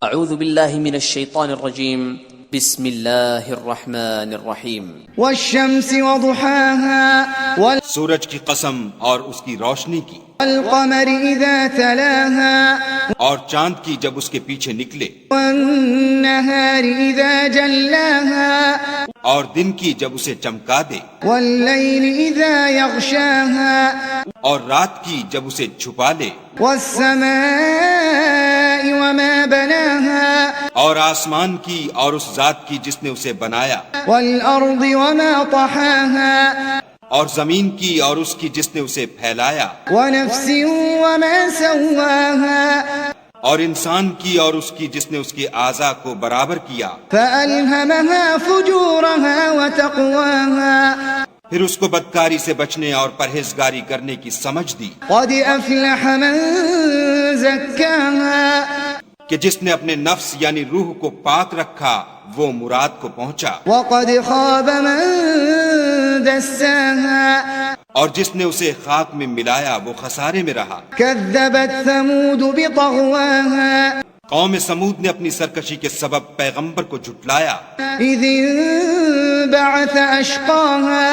اعوذ باللہ من الشیطان الرجیم بسم اللہ الرحمن الرحیم والشمس وضحاها سورج کی قسم اور اس کی روشنی کی، والقمر اذا تلاها اور چاند کی جب اس کے پیچھے نکلے، والنهار اذا جلاها اور دن کی جب اسے چمکا دے، والليل اذا يغشاها اور رات کی جب اسے چھپا لے، والسماء وما بناها اور آسمان کی اور اس ذات کی جس نے اسے بنایا، والارض وما طحاها اور زمین کی اور اس کی جس نے اسے پھیلایا، ونفس وما سواها اور انسان کی اور اس کی جس نے اس کے اعضاء کو برابر کیا، فألهمها فجورها وتقواها پھر اس کو بدکاری سے بچنے اور پرہیزگاری کرنے کی سمجھ دی، قد افلح من زكاها کہ جس نے اپنے نفس یعنی روح کو پاک رکھا وہ مراد کو پہنچا، وقد خاب من دساها اور جس نے اسے خاک میں ملایا وہ خسارے میں رہا۔ كذبت ثمود بطغواها قوم سمود نے اپنی سرکشی کے سبب پیغمبر کو جھٹلایا، إذ انبعث أشقاها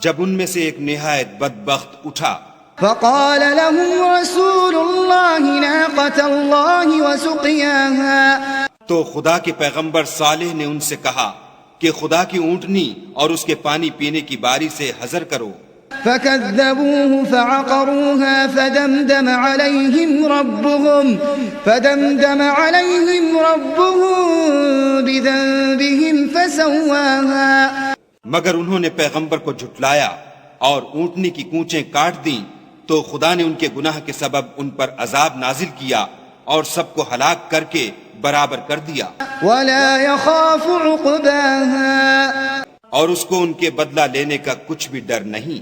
جب ان میں سے ایک نہایت بدبخت اٹھا، فقال لهم رسول الله ناقة الله وسقياها تو خدا کے پیغمبر صالح نے ان سے کہا کہ خدا کی اونٹنی اور اس کے پانی پینے کی باری سے حذر کرو، فكذبوه فعقروها فدمدم عليهم ربهم بذنبهم فسواها مگر انہوں نے پیغمبر کو جھٹلایا اور اونٹنی کی کونچیں کاٹ دیں تو خدا نے ان کے گناہ کے سبب ان پر عذاب نازل کیا اور سب کو ہلاک کر کے برابر کر دیا، ولا يخاف عقباها اور اس کو ان کے بدلہ لینے کا کچھ بھی ڈر نہیں۔